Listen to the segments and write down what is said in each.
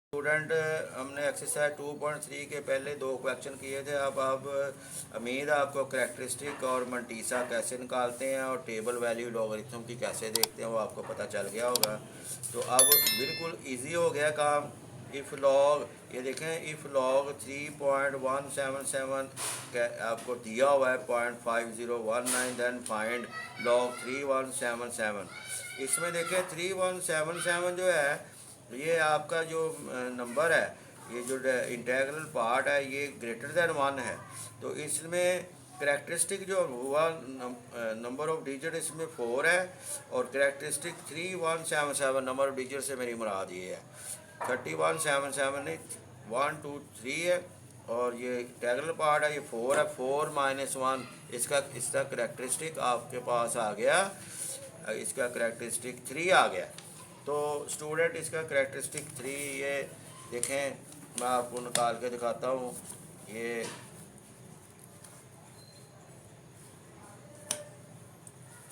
Student, हमने exercise 2.3 के पहले दो क्वेश्चन किए थे। अब उम्मीद है आपको करेक्टरिस्टिक और मंटीसा कैसे निकालते हैं और टेबल वैल्यू लॉगरिथम की कैसे देखते हैं वो आपको पता चल गया होगा। तो अब बिल्कुल इजी हो गया काम। इफ़ लॉग, ये देखें, इफ़ लॉग 3.177 आपको दिया हुआ है 0.5019, देन फाइंड लॉग 3177। इसमें देखें 3177 जो है ये आपका जो नंबर है, ये जो इंटेग्रल पार्ट है ये ग्रेटर दैन 1 है। तो इसमें करेक्टरिस्टिक जो हुआ नंबर ऑफ डिजिट इसमें 4 है और करेक्टरिस्टिक 3177 नंबर ऑफ डिजिट से मेरी मुराद ये है 3177 नहीं 1 2 3 है और ये इंटेग्रल पार्ट है ये 4 है। 4 - 1 इसका करेक्टरिस्टिक आपके पास आ गया, इसका करेक्टरिस्टिक 3 आ गया। तो स्टूडेंट इसका करेक्टरिस्टिक 3 ये देखें, मैं आपको निकाल के दिखाता हूँ। ये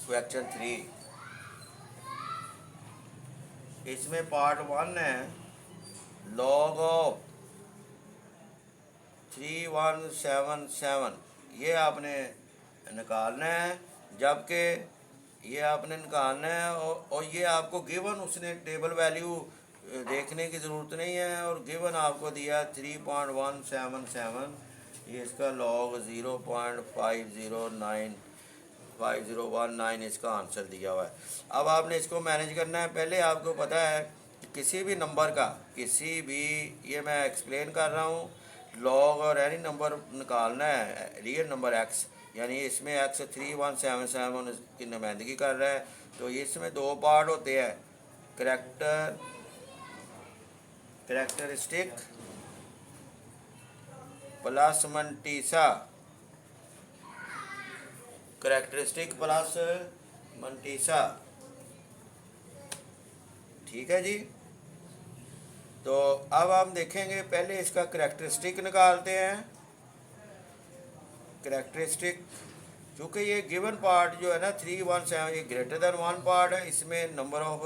क्वेश्चन 3, इसमें पार्ट 1 है लॉग ऑफ 3177, ये आपने निकालना है, जबकि ये आपने निकालना है और ये आपको गिवन, उसने टेबल वैल्यू देखने की ज़रूरत नहीं है और गिवन आपको दिया 3.177, ये इसका लॉग 0.5019 इसका आंसर दिया हुआ है। अब आपने इसको मैनेज करना है। पहले आपको पता है कि किसी भी नंबर का, किसी भी, ये मैं एक्सप्लेन कर रहा हूँ, लॉग और एनी नंबर निकालना है, रियल नंबर एक्स, यानी इसमें एक्स 3177 की नुमाइंदगी कर रहा है। तो इसमें दो पार्ट होते हैं, करेक्टरिस्टिक प्लस मंटीसा, करेक्टरिस्टिक प्लस मंटीसा, ठीक है जी। तो अब हम देखेंगे, पहले इसका करेक्टरिस्टिक निकालते हैं। करेक्टरिस्टिक, चूँकि ये गिवन पार्ट जो है ना 317 ये ग्रेटर दैन 1 पार्ट है, इसमें नंबर ऑफ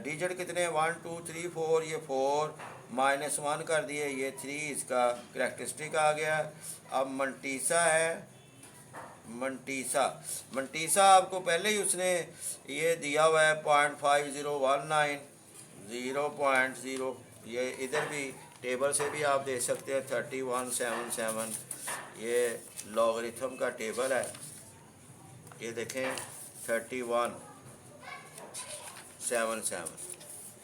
डिजिट कितने हैं 1 2 3 4, ये 4 -1 कर दिए, ये 3 इसका करेक्टरिस्टिक आ गया। अब मंटीसा है, मंटीसा आपको पहले ही उसने ये दिया हुआ है 0.5019 0.0, ये इधर भी टेबल से भी आप देख सकते हैं 3177, ये लॉगरिथम का टेबल है, ये देखें 3177,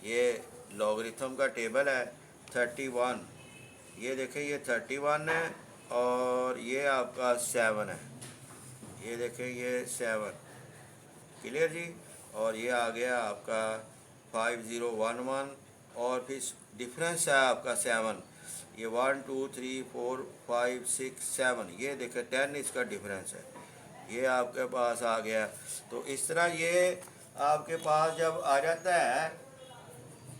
ये लॉगरिथम का टेबल है 31, ये देखें ये 31 है और ये आपका 7 है, ये देखें ये 7, क्लियर जी। और ये आ गया आपका 5011 और फिर डिफरेंस है आपका 7, ये 1 2 3 4 5 6 7, ये देखें 10 इसका डिफरेंस है, ये आपके पास आ गया। तो इस तरह ये आपके पास जब आ जाता है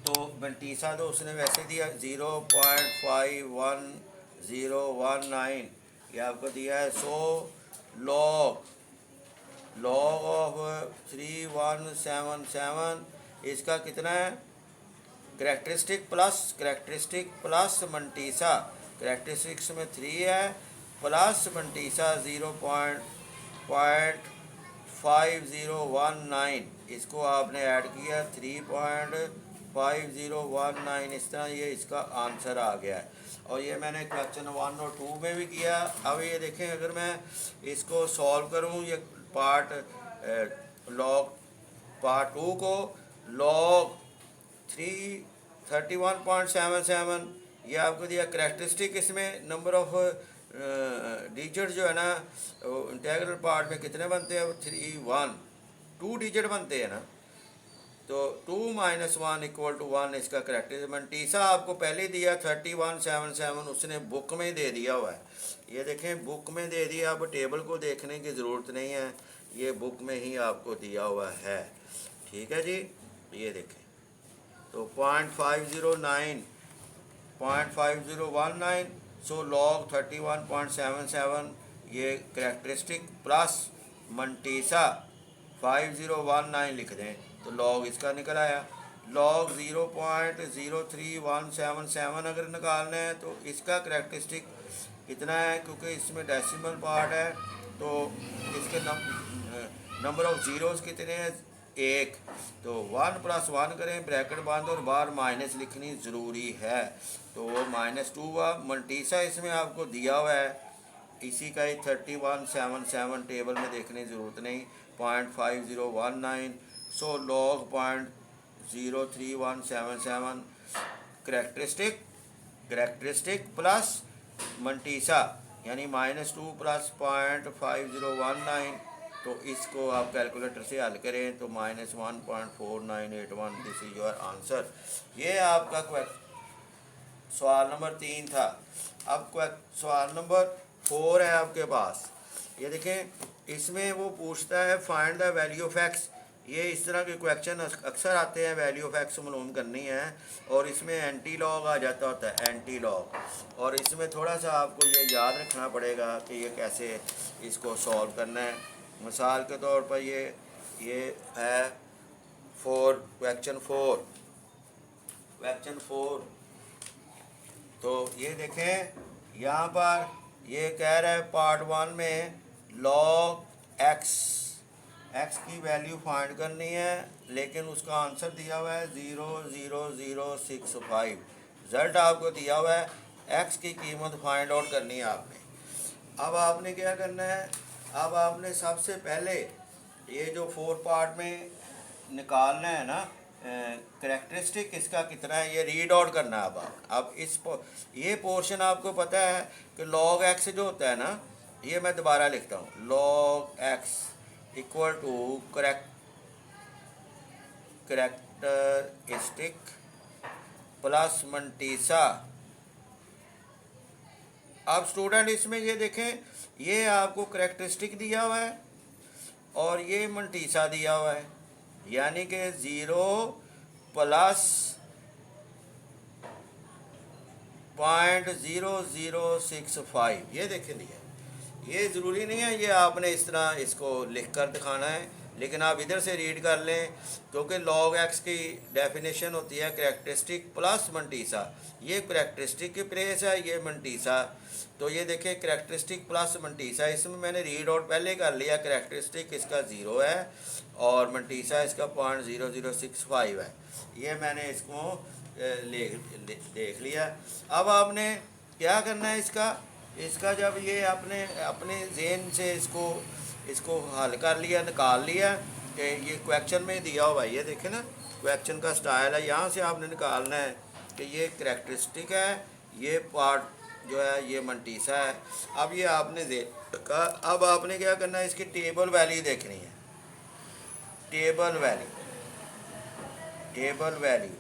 तो मंटीसा तो उसने वैसे दिया 0.51019, ये आपको दिया है। सो लॉग ऑफ 3177 इसका कितना है, करेक्टरिस्टिक प्लस मंटीसा, करेक्टरिस्टिक्स में 3 है प्लस मंटीसा 0.5019, इसको आपने ऐड किया 3.5019, इस तरह ये इसका आंसर आ गया है। और ये मैंने क्वेश्चन 1 और 2 में भी किया। अब ये देखें, अगर मैं इसको सॉल्व करूँ, ये पार्ट लॉग पार्ट 2 को लॉग 31.77, ये आपको दिया करेक्टरिस्टिक, इसमें नंबर ऑफ डिजिट जो है ना इंटेग्रल पार्ट में कितने बनते हैं 2 डिजिट बनते हैं ना, तो 2 - 1 = 1 इसका करेक्टरिस्टिक। मंटीसा आपको पहले दिया 3177, उसने बुक में दे दिया हुआ है, ये देखें बुक में दे दिया, अब टेबल को देखने की ज़रूरत नहीं है, ये बुक में ही आपको दिया हुआ है, ठीक है जी। ये देखें तो 0.5019 सो लॉग 31.77, ये करेक्टरिस्टिक प्लस मंटीसा 5019 लिख दें तो लॉग इसका निकल आया। log 0.03177 अगर निकालना है तो इसका करेक्टरिस्टिक कितना है, क्योंकि इसमें डेसिमल पार्ट है तो इसके नंबर ऑफ ज़ीरोज़ कितने हैं, एक। तो 1 + 1 करें, ब्रैकेट बंद और बाहर माइनस लिखनी ज़रूरी है, तो वो -2 हुआ। मल्टीसा इसमें आपको दिया हुआ है, इसी का ही 3177 टेबल में देखने की ज़रूरत नहीं, 0.5019। सो log 0.03177 करेक्टरिस्टिक प्लस मल्टीसा यानी -2 + 0.5019। तो इसको आप कैलकुलेटर से हल करें तो -1.4981। This is your answer. ये आपका सवाल नंबर 3 था। अब सवाल नंबर 4 है आपके पास। ये देखें, इसमें वो पूछता है find the value of x. ये इस तरह के क्वेश्चन अक्सर आते हैं, वैल्यू ऑफ एक्स मालूम करनी है, और इसमें एंटी लॉग आ जाता होता है, एंटी लॉग। और इसमें थोड़ा सा आपको ये याद रखना पड़ेगा कि ये कैसे इसको सॉल्व करना है। मिसाल के तौर पर ये है क्वेश्चन 4। तो ये देखें, यहाँ पर ये कह रहा है पार्ट 1 में लॉग एक्स की वैल्यू फाइंड करनी है, लेकिन उसका आंसर दिया हुआ है 0.0065। रिजल्ट आपको दिया हुआ है, एक्स की कीमत फाइंड आउट करनी है आपने। अब आपने क्या करना है, अब आपने सबसे पहले ये जो 4 पार्ट में निकालना है ना, करेक्टरिस्टिक इसका कितना है ये रीड आउट करना है। अब ये पोर्शन आपको पता है कि लॉग एक्स जो होता है ना, ये मैं दोबारा लिखता हूँ, log x equal to characteristic plus mantissa. अब स्टूडेंट इसमें ये देखें, ये आपको करेक्टरिस्टिक दिया हुआ है और ये मल्टीसा दिया हुआ है, यानी कि 0 + 0.0065 ये देखें दिया। ये ज़रूरी नहीं है ये आपने इस तरह इसको लिख कर दिखाना है, लेकिन आप इधर से रीड कर लें, क्योंकि लॉग एक्स की डेफिनेशन होती है करेक्टरिस्टिक प्लस मल्टीसा। ये करेक्टरिस्टिक की प्लेस है, ये मल्टीसा। तो ये देखें करेक्टरिस्टिक प्लस मल्टीसा, इसमें मैंने रीड आउट पहले कर लिया। करेक्टरिस्टिक इसका 0 है और मल्टीसा इसका 0.0065 है। ये मैंने इसको देख लिया। अब आपने क्या करना है, इसका जब ये आपने अपने ज़हन से इसको हल कर लिया, निकाल लिया कि ये क्वेश्चन में दिया हुआ है, ये देखें ना क्वेश्चन का स्टाइल है, यहाँ से आपने निकालना है कि ये करेक्टरिस्टिक है, ये पार्ट जो है ये मल्टीसा है। अब ये आपने देखा, अब आपने क्या करना है, इसकी टेबल वैल्यू देखनी है। टेबल वैल्यू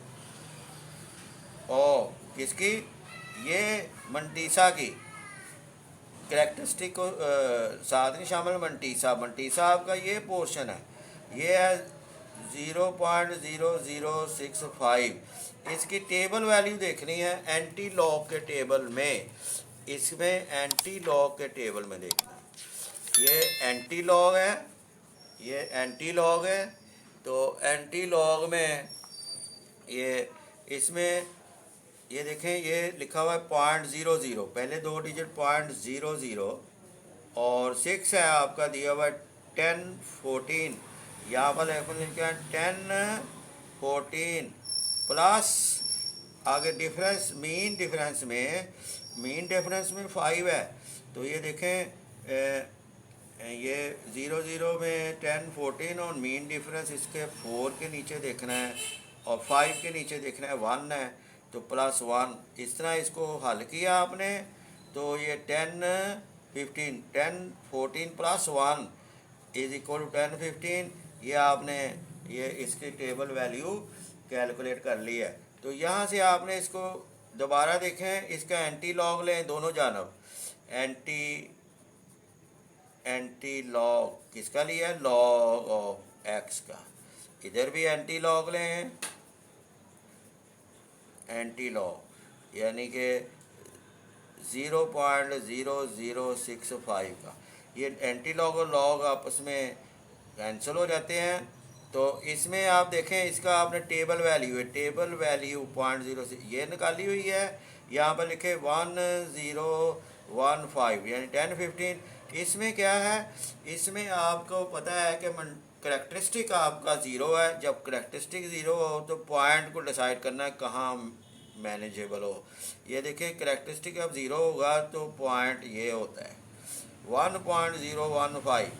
और किसकी, ये मल्टीसा की करेक्टरिस्टिक को साथ नहीं शामिल, मल्टीसा आपका ये पोर्शन है, ये है 0.0065। इसकी टेबल वैल्यू देखनी है एंटी लॉग के टेबल में, इसमें एंटी लॉग के टेबल में देखना। ये एंटी लॉग है, तो एंटी लॉग में ये इसमें ये देखें, ये लिखा हुआ है 0.00, पहले 2 डिजिट 0.00 और 6 है आपका दिया हुआ है 1014। यहाँ पर लिखा है 1014 प्लस आगे डिफरेंस, मीन डिफरेंस में 5 है। तो ये देखें, ये 00 में 1014 और मीन डिफरेंस इसके 4 के नीचे देखना है और 5 के नीचे देखना है 1 है, तो +1। इस तरह इसको हल किया आपने, तो ये 1014 + 1 = 1015। ये आपने ये इसकी टेबल वैल्यू कैलकुलेट कर ली है। तो यहाँ से आपने इसको दोबारा देखें, इसका एंटी लॉग लें दोनों जानब। एंटी लॉग किसका लिया है, लॉग ऑफ एक्स का। इधर भी एंटी लॉग लें, एंटी लॉग यानी कि 0.0065 का। ये एंटी लॉग और लॉग आपस में कैंसिल हो जाते हैं, तो इसमें आप देखें, इसका आपने टेबल वैल्यू है, टेबल वैल्यू 0.06 ये निकाली हुई है। यहाँ पर लिखे 1015 यानी 1015। इसमें क्या है, इसमें आपको पता है कि करेक्टरिस्टिक आपका ज़ीरो है। जब करेक्टरिस्टिक ज़ीरो हो तो पॉइंट को डिसाइड करना है कहाँ मैनेजेबल हो। ये देखिए करेक्टरिस्टिक अब ज़ीरो होगा तो पॉइंट ये होता है 1.015।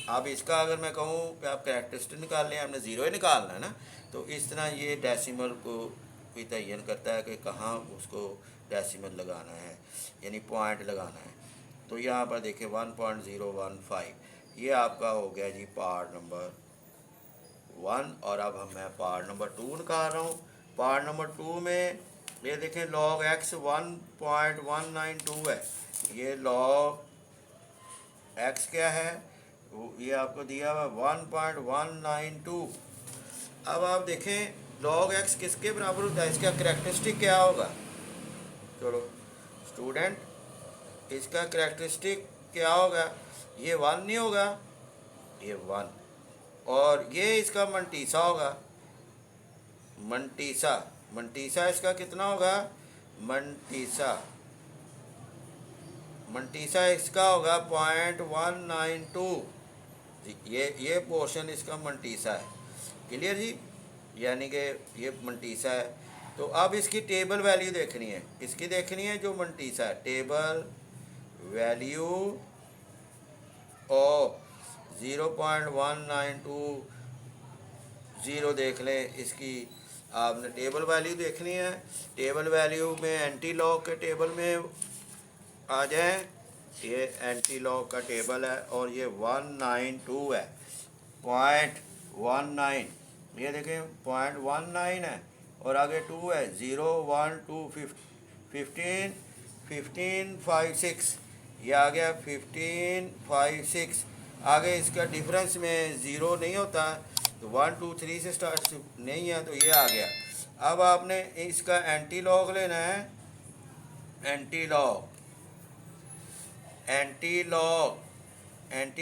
अब इसका अगर मैं कहूँ कि आप करेक्टरिस्टिक निकाल लें, हमने ज़ीरो ही निकालना है ना, तो इस तरह ये डेसिमल को भी तयन करता है कि कहाँ उसको डेसिमल लगाना है, यानी पॉइंट लगाना है। तो यहाँ पर देखिए 1.015 ये आपका हो गया जी पार्ट नंबर 1। और अब मैं पार्ट नंबर 2 निकाल रहा हूँ। पार्ट नंबर 2 में ये देखें log x 1.192 है। ये log x क्या है, ये आपको दिया हुआ 1.192। अब आप देखें log x किसके बराबर होता है, इसका करेक्टरिस्टिक क्या होगा। चलो स्टूडेंट, इसका करेक्टरिस्टिक क्या होगा, ये 1 नहीं होगा, ये 1। और ये इसका मंटीसा होगा, मंटीसा इसका कितना होगा, मंटीसा इसका होगा 0.192। ये पोर्शन इसका मंटीसा है। क्लियर जी, यानी कि ये मंटीसा है। तो अब इसकी टेबल वैल्यू देखनी है, इसकी देखनी है जो मंटीसा है, टेबल वैल्यू ऑफ 0.192 देख लें। इसकी आपने टेबल वैल्यू देखनी है। टेबल वैल्यू में एंटी लॉग के टेबल में आ जाए, ये एंटी लॉग का टेबल है और ये 192 है, 0.19। ये देखें 0.19 है और आगे 2 है, 0 1 2 15 15 5 6, ये आ गया 15 5 6। आगे इसका डिफरेंस में ज़ीरो नहीं होता, तो 1 2 3 से स्टार्ट नहीं है, तो ये आ गया। अब आपने इसका एंटी लॉग लेना है, anti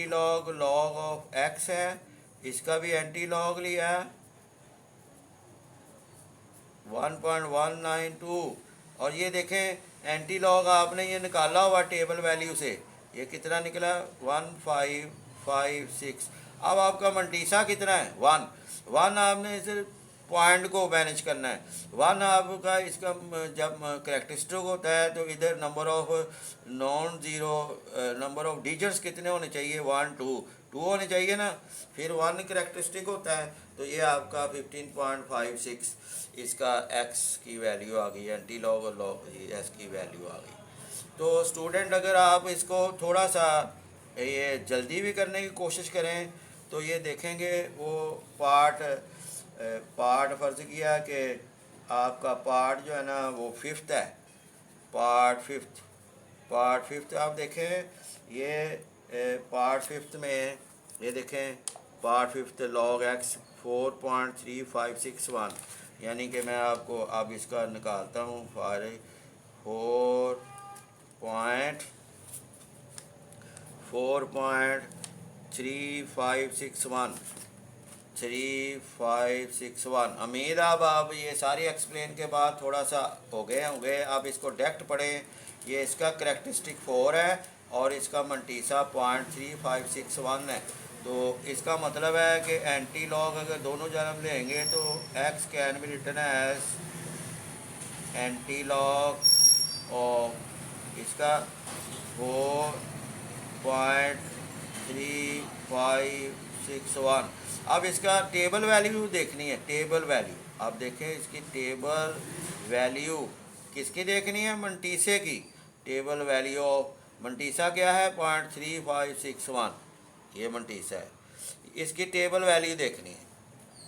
log log of x है, इसका भी एंटी लॉग लिया 1.192। और ये देखें एंटी लॉग आपने ये निकाला हुआ टेबल वैल्यू से, ये कितना निकला 1556। अब आपका मंटीसा कितना है 1 आपने इसे पॉइंट को मैनेज करना है। 1 आपका इसका जब करेक्टरिस्टिक होता है तो इधर नंबर ऑफ डिजिट्स कितने होने चाहिए, 1 2 होने चाहिए ना, फिर 1 करेक्टरिस्टिक होता है। तो ये आपका 15.56 इसका x की वैल्यू आ गई, एंटी लॉग और लॉग s की वैल्यू आ गई। तो स्टूडेंट अगर आप इसको थोड़ा सा ये जल्दी भी करने की कोशिश करें तो ये देखेंगे वो पार्ट फ़र्ज़ किया कि आपका पार्ट जो है ना वो 5th है, पार्ट फिफ्थ आप देखें, ये पार्ट 5th में ये देखें पार्ट 5th log x 4.3561, यानी कि मैं आपको अब इसका निकालता हूँ 4.3561। उम्मीद अब आप ये सारी एक्सप्लेन के बाद थोड़ा सा हो गए। अब इसको डायरेक्ट पढ़ें। ये इसका करेक्टरिस्टिक 4 है और इसका मंटीसा 0.3561 है। तो इसका मतलब है कि एंटी लॉग अगर दोनों जन्म लेंगे तो x can be written as anti log और इसका 4.3561। अब इसका टेबल वैल्यू देखनी है, टेबल वैल्यू आप देखें, इसकी टेबल वैल्यू किसकी देखनी है, मंटीसे की। टेबल वैल्यू ऑफ मंटीसा क्या है 0.3561, ये मंटीसा है, इसकी टेबल वैल्यू देखनी है।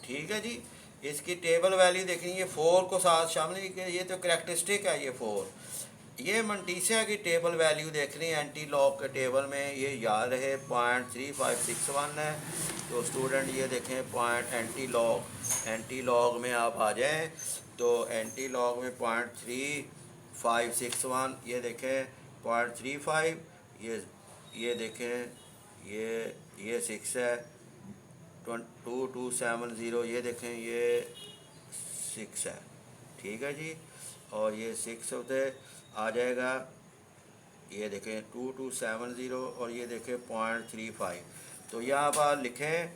ठीक है जी, इसकी टेबल वैल्यू देखनी है, 4 को साथ शामिल, ये तो करेक्टरिस्टिक है ये 4। ये मंटीसा की टेबल वैल्यू देखनी है एंटी लॉग के टेबल में, ये याद रहे 0.3561 है। तो स्टूडेंट ये देखें पॉइंट एंटी लॉग में आप आ जाएं तो एंटी लॉग में 0.3561, ये देखें 0.35, ये देखें ये 6 है, 2270, ये देखें ये 6 है, ठीक है जी। और ये 6 होते आ जाएगा, ये देखें 2270 और ये देखें 0.35। तो यहाँ पर लिखें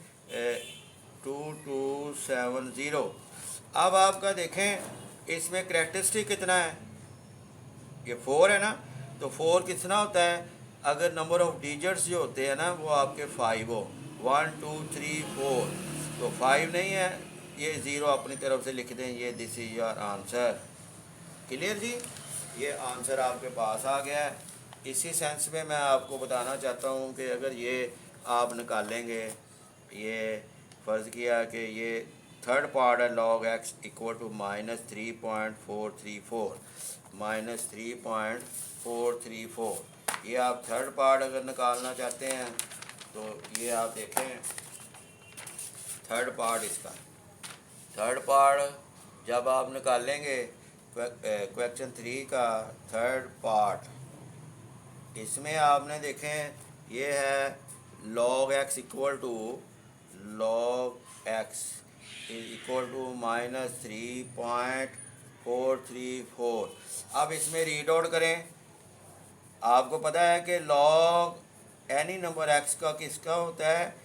2270। अब आपका देखें इसमें करेक्टरिस्टिक कितना है, ये 4 है ना, तो 4 कितना होता है, अगर नंबर ऑफ डिजिट्स जो होते हैं ना वो आपके 5 हो, 1 2 3 4, तो 5 नहीं है, ये 0 अपनी तरफ से लिख दें, ये this is your answer. Clear जी, ये आंसर आपके पास आ गया है। इसी सेंस में मैं आपको बताना चाहता हूँ कि अगर ये आप निकालेंगे, ये फ़र्ज़ किया कि ये थर्ड पार्ट है log x इक्वल टू -3.434, -3.434, ये आप थर्ड पार्ट अगर निकालना चाहते हैं तो ये आप देखें थर्ड पार्ट, इसका थर्ड पार्ट जब आप निकालेंगे क्वेश्चन 3 का थर्ड पार्ट, इसमें आपने देखें ये है log x इक्वल टू -3.434। अब इसमें रीड आउट करें, आपको पता है कि log एनी नंबर x का किसका होता है,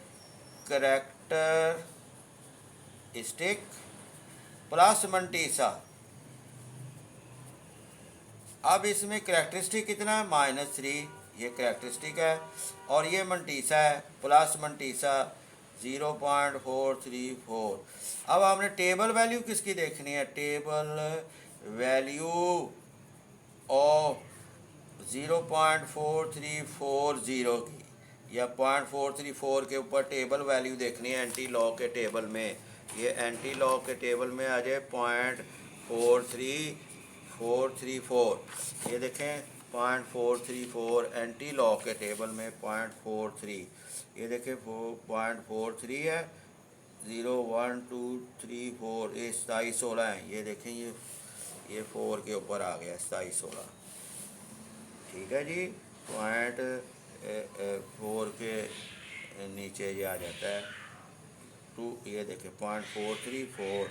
करेक्टरिस्टिक प्लस मंटीसा। अब इसमें करेक्टरिस्टिक कितना है, -3, ये करेक्टरिस्टिक है, और ये मंटीसा है प्लस मंटीसा 0.434। अब आपने टेबल वैल्यू किसकी देखनी है, टेबल वैल्यू ऑफ 0.4340 की, या 0.434 के ऊपर टेबल वैल्यू देखनी है एंटी लॉग के टेबल में। ये एंटी लॉग के टेबल में आ जाए 0.434, ये देखें 0.434 एंटी लॉग के टेबल में 0.43, ये देखें 0.43 है, 0 1 2 3 4, ये 2716 है, ये देखें ये 4 के ऊपर आ गया 2716, ठीक है जी। 0.4 के नीचे ये आ जाता है 2, ये देखें 0.434,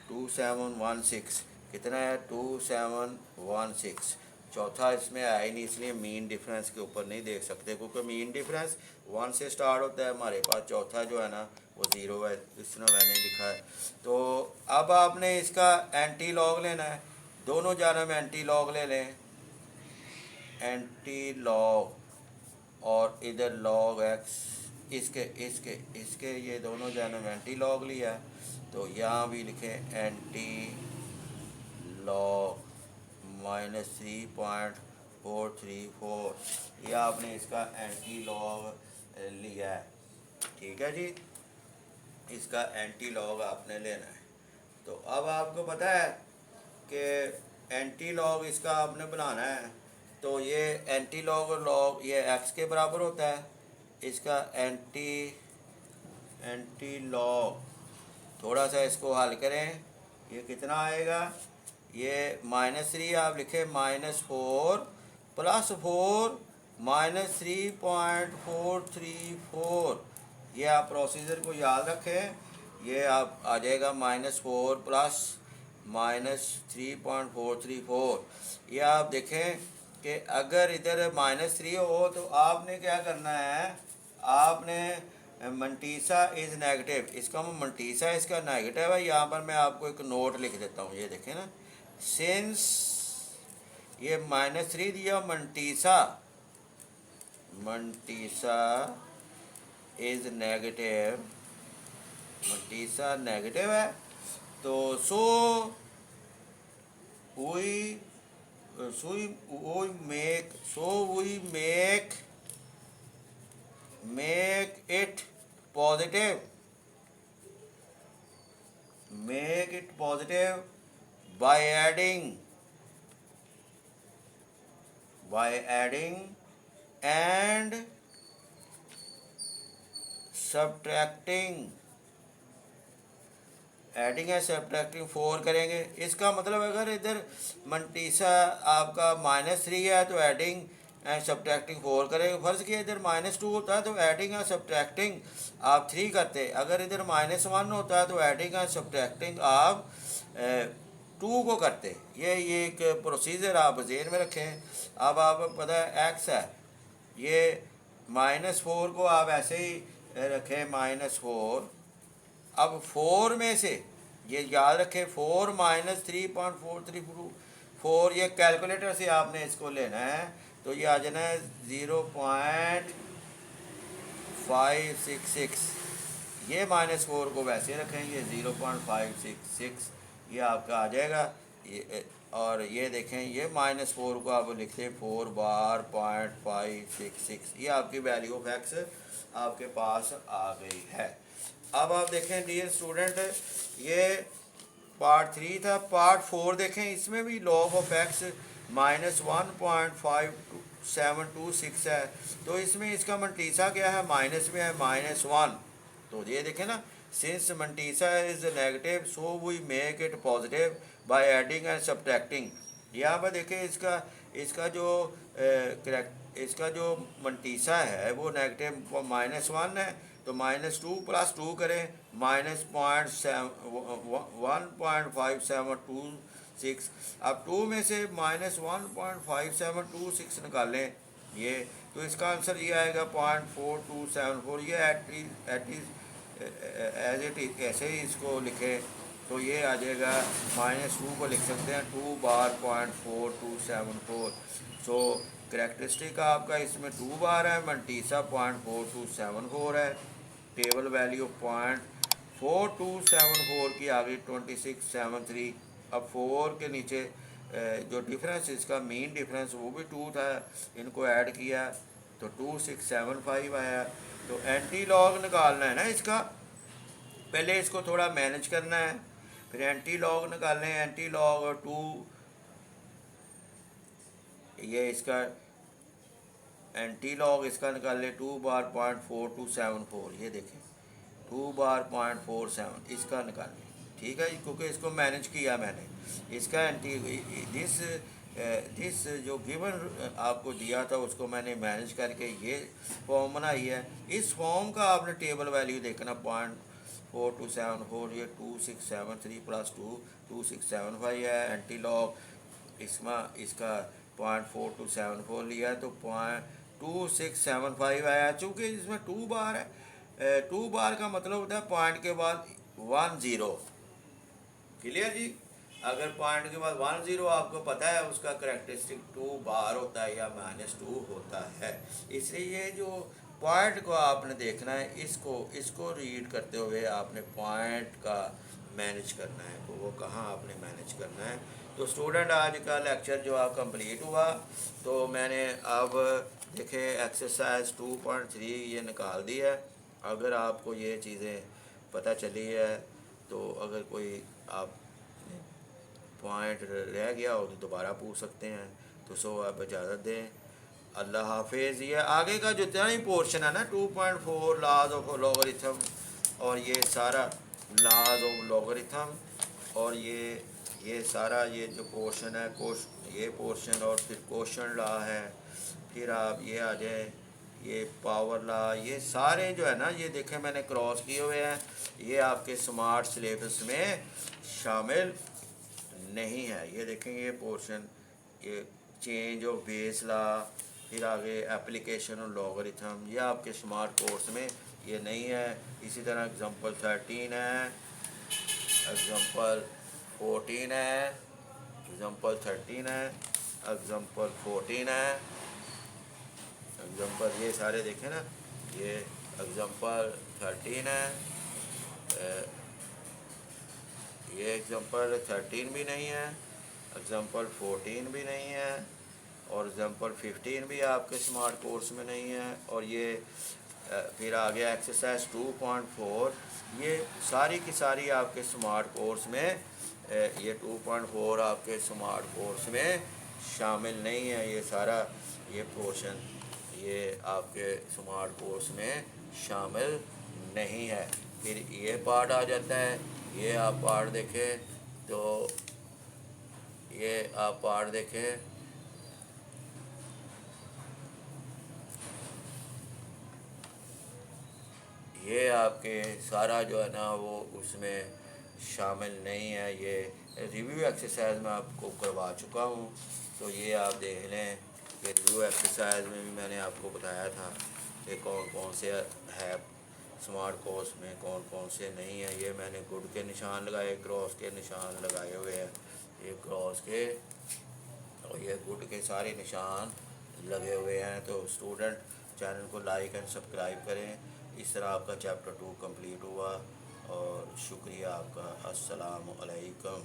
2716 कितना है, 2716। चौथा इसमें आया ही नहीं, इसलिए मीन डिफरेंस के ऊपर नहीं देख सकते, क्योंकि मीन डिफरेंस 1 से स्टार्ट होता है, हमारे पास चौथा जो है ना वो 0 है, इस तरह मैंने लिखा है। तो अब आपने इसका एंटी लॉग लेना है, दोनों जानब एंटी लॉग ले लें, एंटी लॉग, और इधर log x, इसके इसके इसके ये दोनों जानब एंटी लॉग लिया, तो यहाँ भी लिखें एंटी लॉग -3.434, ये आपने इसका एंटी लॉग लिया है, ठीक है जी, इसका एंटी लॉग आपने लेना है। तो अब आपको पता है कि एंटी लॉग इसका आपने बनाना है, तो ये एंटी लॉग और लॉग ये x के बराबर होता है, इसका एंटी लॉग, थोड़ा सा इसको हल करें, ये कितना आएगा, ये -3 आप लिखें -4 + 4 -3.434, ये आप प्रोसीजर को याद रखें, ये आप आ जाएगा -4 + -3.434। ये आप देखें कि अगर इधर -3 हो तो आपने क्या करना है, आपने मंटीसा इज़ नेगेटिव, इसका मंटीसा इसका नेगेटिव है, यहाँ पर मैं आपको एक नोट लिख देता हूँ, ये देखें ना, सिंस ये -3 दिया, मंटीसा इज़ नेगेटिव, मंटीसा नेगेटिव है, तो सो we make it positive, by adding and subtracting, adding है सब्ट्रैक्टिंग 4 करेंगे। इसका मतलब अगर इधर मंटीसा आपका -3 है तो एडिंग एंड सब्ट्रैक्टिंग 4 करेंगे। फर्ज किया इधर -2 होता है तो एडिंग और सब्ट्रैक्टिंग आप 3 करते। अगर इधर -1 होता है तो एडिंग और सब्ट्रैक्टिंग आप 2 को करते। ये एक प्रोसीजर आप जेहन में रखें। अब आपको पता है एक्स है, ये -4 को आप ऐसे ही रखें -4। अब 4 में से ये याद रखें 4 - 3.434, ये कैलकुलेटर से आपने इसको लेना है तो ये आ जाना है 0.566। ये -4 को वैसे रखेंगे 0.566, ये आपका आ जाएगा। ये और ये देखें ये -4 को आप लिखते हैं 4 बार 0.566, ये आपकी वैल्यू ऑफ एक्स आपके पास आ गई है। अब आप देखें डियर स्टूडेंट, ये पार्ट 3 था। पार्ट 4 देखें, इसमें भी लॉग ऑफ एक्स -1.5726 है। तो इसमें इसका मंटीसा क्या है, माइनस में है -1। तो ये देखें ना, since mantissa is negative so we make it positive by adding and subtracting. यहाँ पर देखें इसका जो मंटीसा है वो नेगेटिव -1 है, तो -2 + 2 करें -1.5726। अब 2 में से -1.5726 निकालें ये, तो इसका आंसर ये आएगा 0.4274। ये एज इट इज ऐसे ही इसको लिखें तो ये आ जाएगा। -2 को लिख सकते हैं 2 बार 0.4274। सो करेक्टरिस्टिक आपका इसमें 2 बार है, मंटीसा 0.4274 है। टेबल वैल्यू 0.4274 की आ गई 2673। अब 4 के नीचे जो डिफरेंस इसका मीन डिफरेंस वो भी 2 था, इनको ऐड किया तो 2675 आया। तो एंटी लॉग निकालना है ना इसका, पहले इसको थोड़ा मैनेज करना है, फिर एंटी लॉग निकालने हैं। एंटी लॉग 2, ये इसका एंटी लॉग इसका निकाल ले 2 बार 0.4274। ये देखें 2 बार 0.47 इसका निकालें, ठीक है, क्योंकि इसको मैनेज किया मैंने। इसका एंटी दिस जो गिवन आपको दिया था उसको मैंने मैनेज करके ये फॉर्म बनाई है। इस फॉर्म का आपने टेबल वैल्यू देखना 0.4274, ये 2673 + 2 2675 है। एंटी लॉग इसका 0.4274 लिया तो 0.2675 आया। चूँकि इसमें 2 बार है, 2 बार का मतलब होता है पॉइंट के बाद 10। क्लियर जी। अगर पॉइंट के बाद 10 आपको पता है उसका करेक्टरिस्टिक 2 बार होता है या -2 होता है। इसलिए ये जो पॉइंट को आपने देखना है, इसको रीड करते हुए आपने पॉइंट का मैनेज करना है, तो वो कहाँ आपने मैनेज करना है। तो स्टूडेंट आज का लेक्चर जो आप कंप्लीट हुआ, तो मैंने अब देखें एक्सरसाइज 2.3 ये निकाल दी है। अगर आपको ये चीज़ें पता चली है तो अगर कोई आप पॉइंट रह गया हो तो दोबारा पूछ सकते हैं। तो सो आप इजाज़त दें, अल्लाह हाफिज़। ये आगे का जितना ही पोर्शन है ना 2.4 लॉज ऑफ लॉगरिथम, और ये सारा लॉज ऑफ लॉगरिथम, और ये सारा ये जो पोर्शन है ये पोर्शन, और फिर क्वेश्चन लॉ है, फिर आप ये आ जाए ये पावर लॉ, ये सारे जो है ना ये देखें मैंने क्रॉस किए हुए हैं, ये आपके स्मार्ट सिलेबस में शामिल नहीं है। ये देखें ये पोर्शन, ये चेंज ऑफ बेस लॉ, फिर आगे एप्लीकेशन ऑफ लॉगरिथम, ये आपके स्मार्ट कोर्स में ये नहीं है। इसी तरह एग्जांपल 13 है, एग्जांपल 14 है, एग्जांपल 13 है, एग्जांपल 14 है, एग्जांपल ये सारे देखें ना, ये एग्जांपल 13 है, ये एग्जांपल 13 भी नहीं है, एग्जांपल 14 भी नहीं है, और एग्जांपल 15 भी आपके स्मार्ट कोर्स में नहीं है। और ये फिर आ गया एक्सरसाइज 2.4, ये सारी की सारी आपके स्मार्ट कोर्स में ये 2.4 आपके स्मार्ट कोर्स में शामिल नहीं है। ये सारा ये पोर्शन ये आपके स्मार्ट कोर्स में शामिल नहीं है। फिर ये पार्ट आ जाता है, ये आप पार्ट देखें तो ये आप पार्ट देखें ये आपके सारा जो है ना वो उसमें शामिल नहीं है। ये रिव्यू एक्सरसाइज मैं आपको करवा चुका हूँ, तो ये आप देख लें कि रिव्यू एक्सरसाइज में भी मैंने आपको बताया था कि कौन कौन से है स्मार्ट कोर्स में, कौन कौन से नहीं है। ये मैंने गुड के निशान लगाए, क्रॉस के निशान लगाए हुए हैं, ये क्रॉस के और ये गुड के सारे निशान लगे हुए हैं। तो स्टूडेंट चैनल को लाइक एंड सब्सक्राइब करें। इस तरह आपका चैप्टर 2 कंप्लीट हुआ और शुक्रिया आपका। अस्सलाम वालेकुम।